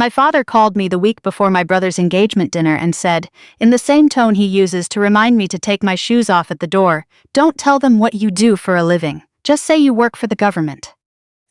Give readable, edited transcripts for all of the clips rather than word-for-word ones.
My father called me the week before my brother's engagement dinner and said, in the same tone he uses to remind me to take my shoes off at the door, "Don't tell them what you do for a living. Just say you work for the government."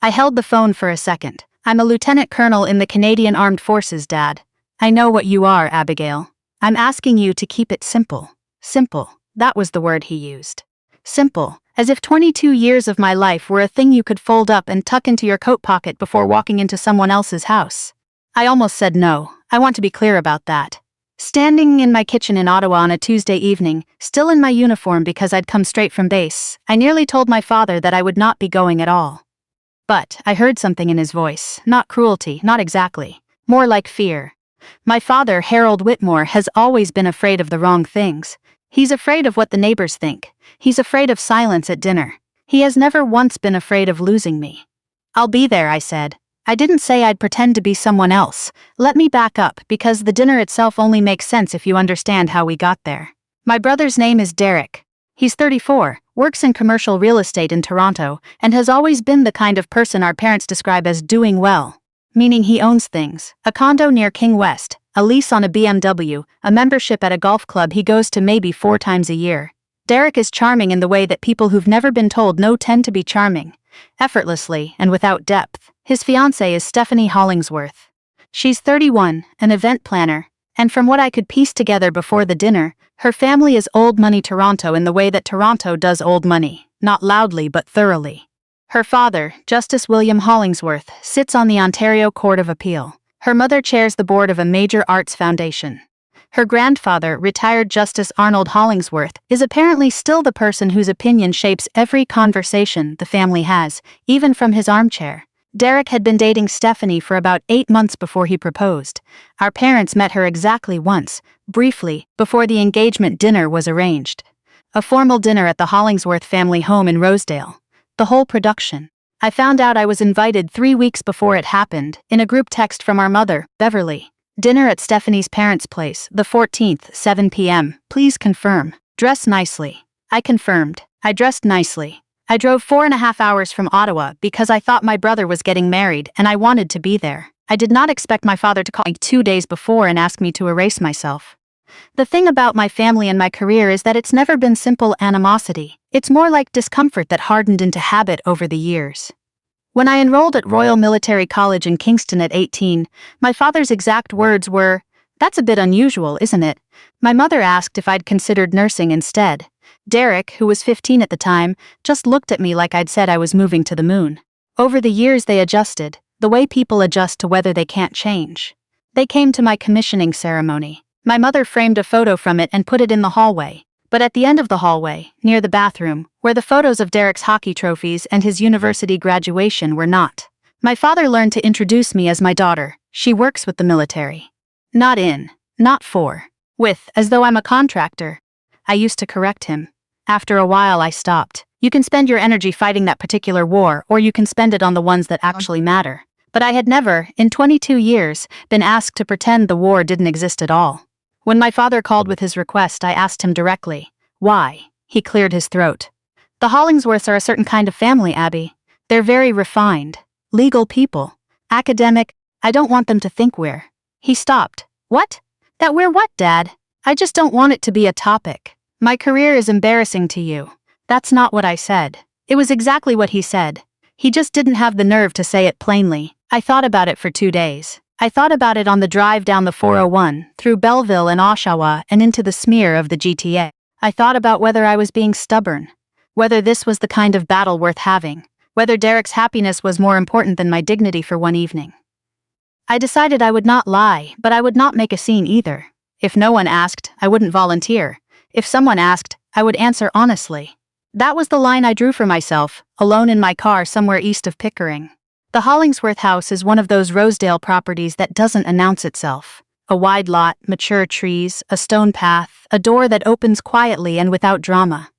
I held the phone for a second. "I'm a lieutenant colonel in the Canadian Armed Forces, Dad." "I know what you are, Abigail. I'm asking you to keep it simple." Simple. That was the word he used. Simple. As if 22 years of my life were a thing you could fold up and tuck into your coat pocket before walking into someone else's house. I almost said no. I want to be clear about that. Standing in my kitchen in Ottawa on a Tuesday evening, still in my uniform because I'd come straight from base, I nearly told my father that I would not be going at all. But I heard something in his voice, not cruelty, not exactly, more like fear. My father, Harold Whitmore, has always been afraid of the wrong things. He's afraid of what the neighbors think. He's afraid of silence at dinner. He has never once been afraid of losing me. "I'll be there," I said. I didn't say I'd pretend to be someone else. Let me back up, because the dinner itself only makes sense if you understand how we got there. My brother's name is Derek. He's 34, works in commercial real estate in Toronto, and has always been the kind of person our parents describe as doing well. Meaning he owns things: a condo near King West, a lease on a BMW, a membership at a golf club he goes to maybe 4 times a year. Derek is charming in the way that people who've never been told no tend to be charming. Effortlessly and without depth. His fiancée is Stephanie Hollingsworth. She's 31, an event planner, and from what I could piece together before the dinner, her family is old money Toronto in the way that Toronto does old money, not loudly but thoroughly. Her father, Justice William Hollingsworth, sits on the Ontario Court of Appeal. Her mother chairs the board of a major arts foundation. Her grandfather, retired Justice Arnold Hollingsworth, is apparently still the person whose opinion shapes every conversation the family has, even from his armchair. Derek had been dating Stephanie for about 8 months before he proposed. Our parents met her exactly once, briefly, before the engagement dinner was arranged. A formal dinner at the Hollingsworth family home in Rosedale. The whole production. I found out I was invited 3 weeks before it happened, in a group text from our mother, Beverly. Dinner at Stephanie's parents' place, the 14th, 7 p.m. Please confirm. Dress nicely. I confirmed. I dressed nicely. I drove 4.5 hours from Ottawa because I thought my brother was getting married and I wanted to be there. I did not expect my father to call me 2 days before and ask me to erase myself. The thing about my family and my career is that it's never been simple animosity. It's more like discomfort that hardened into habit over the years. When I enrolled at Royal Military College in Kingston at 18, my father's exact words were, "That's a bit unusual, isn't it?" My mother asked if I'd considered nursing instead. Derek, who was 15 at the time, just looked at me like I'd said I was moving to the moon. Over the years they adjusted, the way people adjust to whether they can't change. They came to my commissioning ceremony. My mother framed a photo from it and put it in the hallway. But at the end of the hallway, near the bathroom, were the photos of Derek's hockey trophies and his university graduation were not. My father learned to introduce me as my daughter. She works with the military. Not in, not for, with, as though I'm a contractor. I used to correct him. After a while I stopped. You can spend your energy fighting that particular war, or you can spend it on the ones that actually matter. But I had never, in 22 years, been asked to pretend the war didn't exist at all. When my father called with his request, I asked him directly, "Why?" He cleared his throat. "The Hollingsworths are a certain kind of family, Abby. They're very refined. Legal people. Academic. I don't want them to think we're..." He stopped. "What? That we're what, Dad? I just don't want it to be a topic. My career is embarrassing to you." That's not what I said. It was exactly what he said. He just didn't have the nerve to say it plainly. I thought about it for 2 days. I thought about it on the drive down the 401, through Belleville and Oshawa and into the smear of the GTA. I thought about whether I was being stubborn. Whether this was the kind of battle worth having. Whether Derek's happiness was more important than my dignity for one evening. I decided I would not lie, but I would not make a scene either. If no one asked, I wouldn't volunteer. If someone asked, I would answer honestly. That was the line I drew for myself, alone in my car somewhere east of Pickering. The Hollingsworth house is one of those Rosedale properties that doesn't announce itself. A wide lot, mature trees, a stone path, a door that opens quietly and without drama.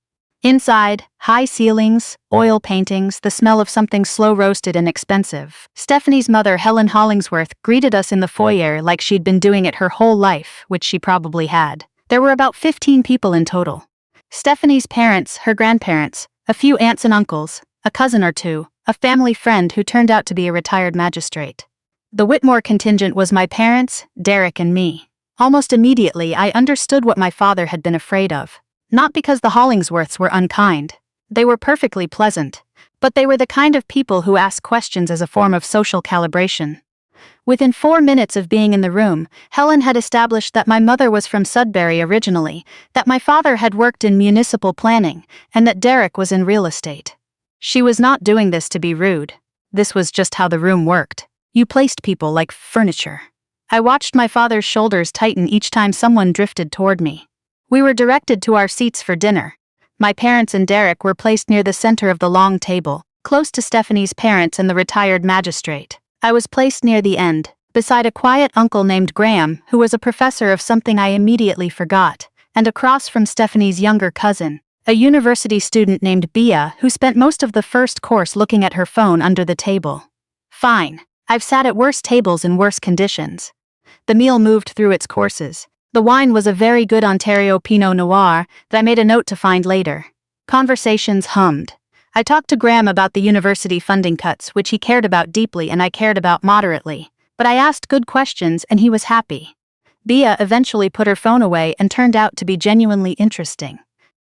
Inside, high ceilings, oil paintings, the smell of something slow-roasted and expensive. Stephanie's mother, Helen Hollingsworth, greeted us in the foyer like she'd been doing it her whole life, which she probably had. There were about 15 people in total. Stephanie's parents, her grandparents, a few aunts and uncles, a cousin or two, a family friend who turned out to be a retired magistrate. The Whitmore contingent was my parents, Derek and me. Almost immediately I understood what my father had been afraid of. Not because the Hollingsworths were unkind. They were perfectly pleasant. But they were the kind of people who ask questions as a form of social calibration. Within 4 minutes of being in the room, Helen had established that my mother was from Sudbury originally, that my father had worked in municipal planning, and that Derek was in real estate. She was not doing this to be rude. This was just how the room worked. You placed people like furniture. I watched my father's shoulders tighten each time someone drifted toward me. We were directed to our seats for dinner. My parents and Derek were placed near the center of the long table, close to Stephanie's parents and the retired magistrate. I was placed near the end, beside a quiet uncle named Graham, who was a professor of something I immediately forgot, and across from Stephanie's younger cousin, a university student named Bea, who spent most of the first course looking at her phone under the table. Fine. I've sat at worse tables in worse conditions. The meal moved through its courses. The wine was a very good Ontario Pinot Noir that I made a note to find later. Conversations hummed. I talked to Graham about the university funding cuts, which he cared about deeply and I cared about moderately. But I asked good questions and he was happy. Bea eventually put her phone away and turned out to be genuinely interesting.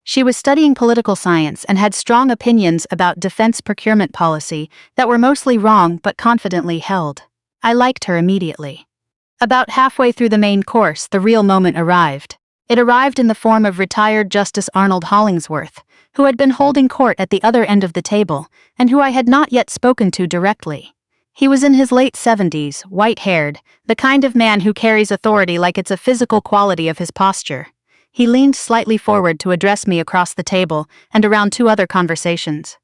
She was studying political science and had strong opinions about defense procurement policy that were mostly wrong but confidently held. I liked her immediately. About halfway through the main course, the real moment arrived. It arrived in the form of retired Justice Arnold Hollingsworth, who had been holding court at the other end of the table, and who I had not yet spoken to directly. He was in his late 70s, white-haired, the kind of man who carries authority like it's a physical quality of his posture. He leaned slightly forward to address me across the table and around 2 other conversations.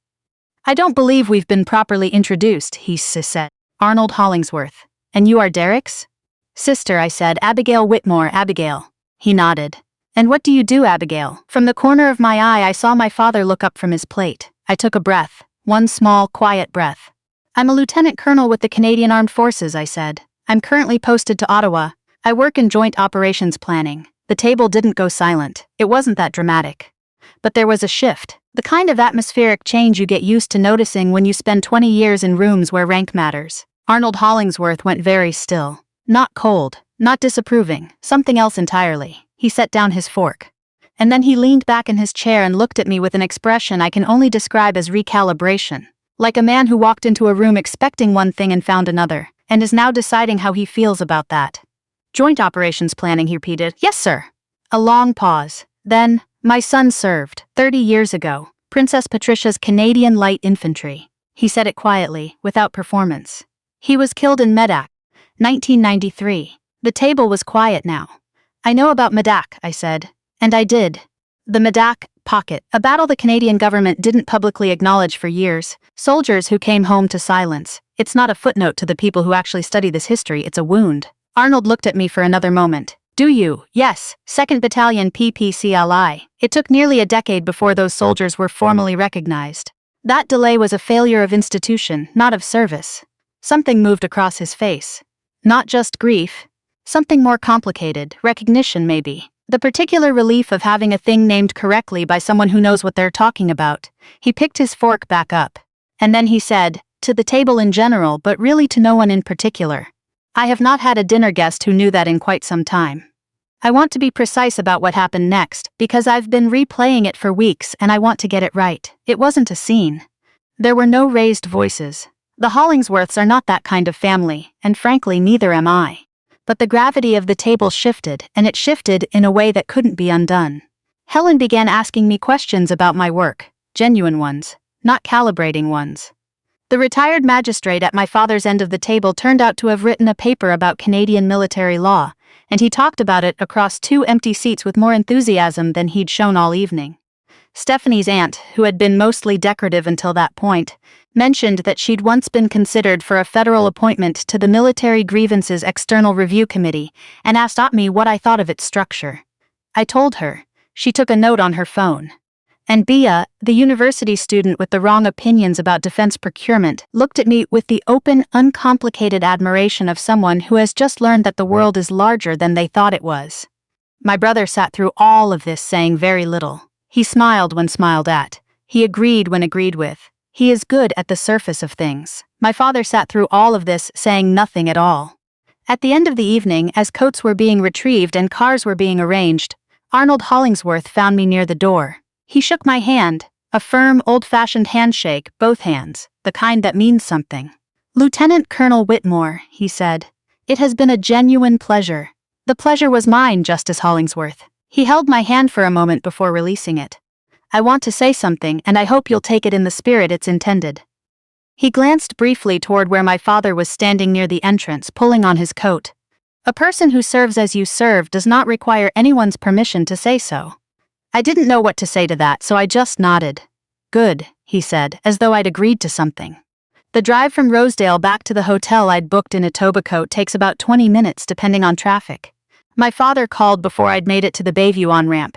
"I don't believe we've been properly introduced," he said. "Arnold Hollingsworth. And you are Derek's?" "Sister," I said. "Abigail Whitmore, Abigail." He nodded. "And what do you do, Abigail?" From the corner of my eye I saw my father look up from his plate. I took a breath. One small, quiet breath. "I'm a lieutenant colonel with the Canadian Armed Forces," I said. "I'm currently posted to Ottawa. I work in joint operations planning." The table didn't go silent. It wasn't that dramatic. But there was a shift, the kind of atmospheric change you get used to noticing when you spend 20 years in rooms where rank matters. Arnold Hollingsworth went very still. Not cold, not disapproving, something else entirely. He set down his fork. And then he leaned back in his chair and looked at me with an expression I can only describe as recalibration. Like a man who walked into a room expecting one thing and found another, and is now deciding how he feels about that. "Joint operations planning," he repeated. "Yes, sir." A long pause. Then, "My son served, 30 years ago, Princess Patricia's Canadian Light Infantry." He said it quietly, without performance. "He was killed in Medak, 1993. The table was quiet now. "I know about Medak," I said. And I did. The Medak pocket, a battle the Canadian government didn't publicly acknowledge for years. Soldiers who came home to silence. It's not a footnote to the people who actually study this history, it's a wound. Arnold looked at me for another moment. "Do you?" "Yes, 2nd Battalion PPCLI. It took nearly a decade before those soldiers were formally recognized. That delay was a failure of institution, not of service." Something moved across his face. Not just grief. Something more complicated, recognition maybe. The particular relief of having a thing named correctly by someone who knows what they're talking about. He picked his fork back up. And then he said, "To the table in general, but really to no one in particular. I have not had a dinner guest who knew that in quite some time. I want to be precise about what happened next, because I've been replaying it for weeks and I want to get it right. It wasn't a scene. There were no raised voices. The Hollingsworths are not that kind of family, and frankly neither am I. But the gravity of the table shifted, and it shifted in a way that couldn't be undone. Helen began asking me questions about my work, genuine ones, not calibrating ones. The retired magistrate at my father's end of the table turned out to have written a paper about Canadian military law, and he talked about it across 2 empty seats with more enthusiasm than he'd shown all evening. Stephanie's aunt, who had been mostly decorative until that point, mentioned that she'd once been considered for a federal appointment to the Military Grievances External Review Committee and asked me what I thought of its structure. I told her. She took a note on her phone. And Bea, the university student with the wrong opinions about defense procurement, looked at me with the open, uncomplicated admiration of someone who has just learned that the world is larger than they thought it was. My brother sat through all of this saying very little. He smiled when smiled at. He agreed when agreed with. He is good at the surface of things. My father sat through all of this, saying nothing at all. At the end of the evening, as coats were being retrieved and cars were being arranged, Arnold Hollingsworth found me near the door. He shook my hand, a firm, old-fashioned handshake, both hands, the kind that means something. "Lieutenant Colonel Whitmore," he said, "it has been a genuine pleasure." "The pleasure was mine, Justice Hollingsworth." He held my hand for a moment before releasing it. "I want to say something, and I hope you'll take it in the spirit it's intended." He glanced briefly toward where my father was standing near the entrance, pulling on his coat. "A person who serves as you serve does not require anyone's permission to say so." I didn't know what to say to that, so I just nodded. "Good," he said, as though I'd agreed to something. The drive from Rosedale back to the hotel I'd booked in Etobicoke takes about 20 minutes depending on traffic. My father called before I'd made it to the Bayview on-ramp.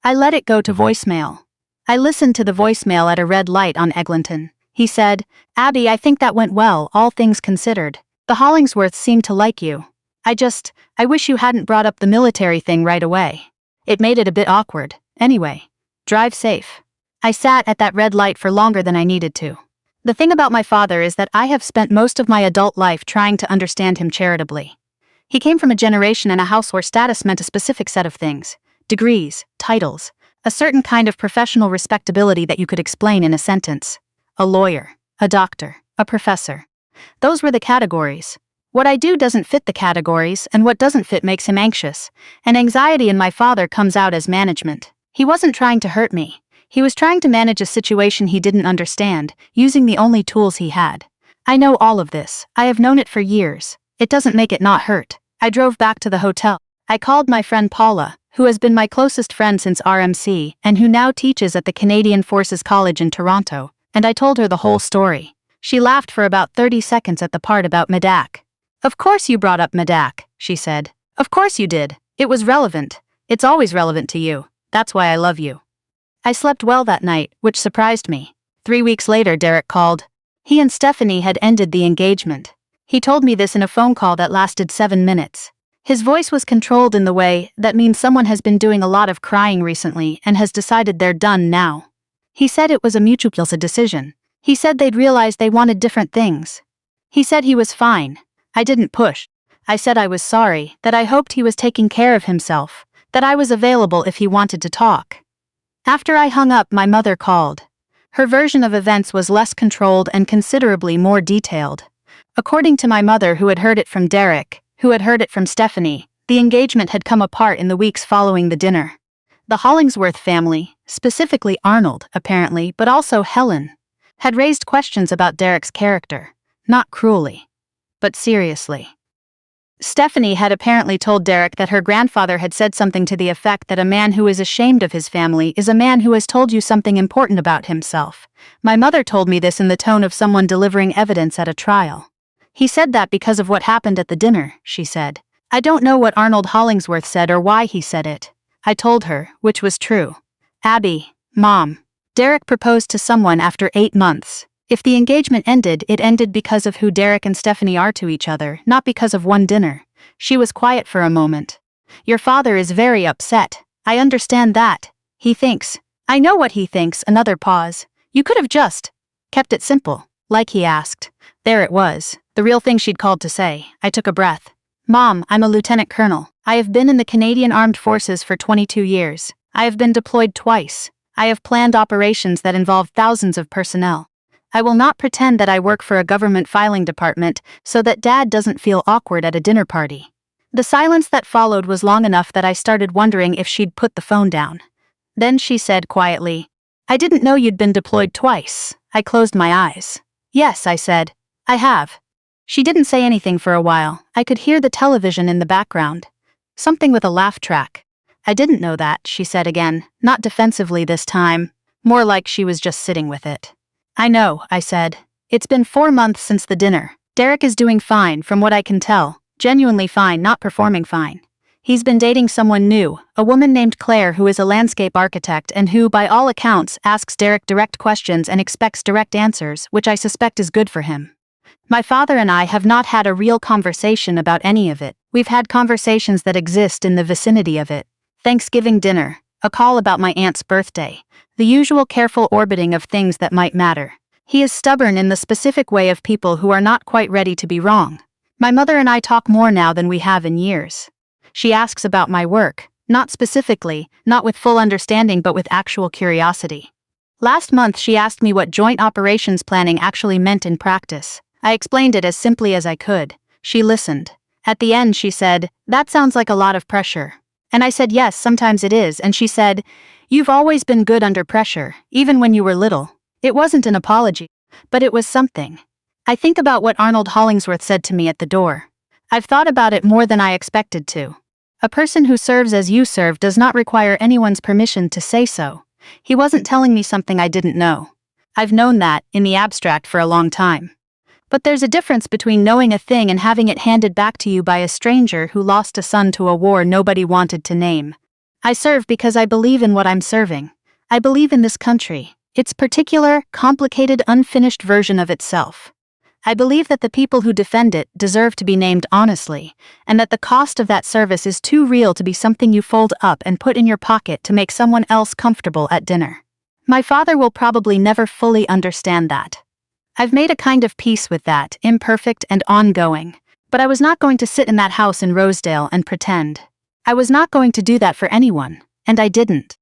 I let it go to voicemail. I listened to the voicemail at a red light on Eglinton. He said, "Abby, I think that went well, all things considered. The Hollingsworths seem to like you. I wish you hadn't brought up the military thing right away. It made it a bit awkward. Anyway, drive safe." I sat at that red light for longer than I needed to. The thing about my father is that I have spent most of my adult life trying to understand him charitably. He came from a generation and a house where status meant a specific set of things: degrees, titles, a certain kind of professional respectability that you could explain in a sentence. A lawyer, a doctor, a professor. Those were the categories. What I do doesn't fit the categories, and what doesn't fit makes him anxious, and anxiety in my father comes out as management. He wasn't trying to hurt me. He was trying to manage a situation he didn't understand, using the only tools he had. I know all of this. I have known it for years. It doesn't make it not hurt. I drove back to the hotel. I called my friend Paula, who has been my closest friend since RMC, and who now teaches at the Canadian Forces College in Toronto, and I told her the whole story. She laughed for about 30 seconds at the part about Medak. "Of course you brought up Medak," she said. "Of course you did. It was relevant. It's always relevant to you. That's why I love you." I slept well that night, which surprised me. 3 weeks later, Derek called. He and Stephanie had ended the engagement. He told me this in a phone call that lasted 7 minutes. His voice was controlled in the way that means someone has been doing a lot of crying recently and has decided they're done now. He said it was a mutual decision. He said they'd realized they wanted different things. He said he was fine. I didn't push. I said I was sorry, that I hoped he was taking care of himself, that I was available if he wanted to talk. After I hung up, my mother called. Her version of events was less controlled and considerably more detailed. According to my mother, who had heard it from Derek, who had heard it from Stephanie, the engagement had come apart in the weeks following the dinner. The Hollingsworth family, specifically Arnold, apparently, but also Helen, had raised questions about Derek's character, not cruelly, but seriously. Stephanie had apparently told Derek that her grandfather had said something to the effect that a man who is ashamed of his family is a man who has told you something important about himself. My mother told me this in the tone of someone delivering evidence at a trial. "He said that because of what happened at the dinner," she said. "I don't know what Arnold Hollingsworth said or why he said it." I told her, which was true. "Abby, Mom, Derek proposed to someone after 8 months. If the engagement ended, it ended because of who Derek and Stephanie are to each other, not because of one dinner." She was quiet for a moment. "Your father is very upset. I understand that. He thinks. I know what he thinks." Another pause. "You could have just kept it simple, like he asked." There it was, the real thing she'd called to say. I took a breath. "Mom, I'm a lieutenant colonel. I have been in the Canadian Armed Forces for 22 years. I have been deployed twice. I have planned operations that involve thousands of personnel. I will not pretend that I work for a government filing department so that Dad doesn't feel awkward at a dinner party." The silence that followed was long enough that I started wondering if she'd put the phone down. Then she said quietly, "I didn't know you'd been deployed twice." I closed my eyes. "Yes," I said. "I have." She didn't say anything for a while. I could hear the television in the background. Something with a laugh track. "I didn't know that," she said again, not defensively this time, more like she was just sitting with it. "I know," I said. "It's been 4 months since the dinner. Derek is doing fine, from what I can tell. Genuinely fine, not performing fine. He's been dating someone new, a woman named Claire who is a landscape architect and who, by all accounts, asks Derek direct questions and expects direct answers, which I suspect is good for him. My father and I have not had a real conversation about any of it. We've had conversations that exist in the vicinity of it. Thanksgiving dinner, a call about my aunt's birthday, the usual careful orbiting of things that might matter. He is stubborn in the specific way of people who are not quite ready to be wrong. My mother and I talk more now than we have in years. She asks about my work, not specifically, not with full understanding but with actual curiosity. Last month she asked me what joint operations planning actually meant in practice. I explained it as simply as I could. She listened. At the end she said, "That sounds like a lot of pressure." And I said, "Yes, sometimes it is," and she said, "You've always been good under pressure, even when you were little." It wasn't an apology, but it was something. I think about what Arnold Hollingsworth said to me at the door. I've thought about it more than I expected to. A person who serves as you serve does not require anyone's permission to say so. He wasn't telling me something I didn't know. I've known that, in the abstract, for a long time. But there's a difference between knowing a thing and having it handed back to you by a stranger who lost a son to a war nobody wanted to name. I serve because I believe in what I'm serving. I believe in this country, its particular, complicated, unfinished version of itself. I believe that the people who defend it deserve to be named honestly, and that the cost of that service is too real to be something you fold up and put in your pocket to make someone else comfortable at dinner. My father will probably never fully understand that. I've made a kind of peace with that, imperfect and ongoing, but I was not going to sit in that house in Rosedale and pretend. I was not going to do that for anyone, and I didn't.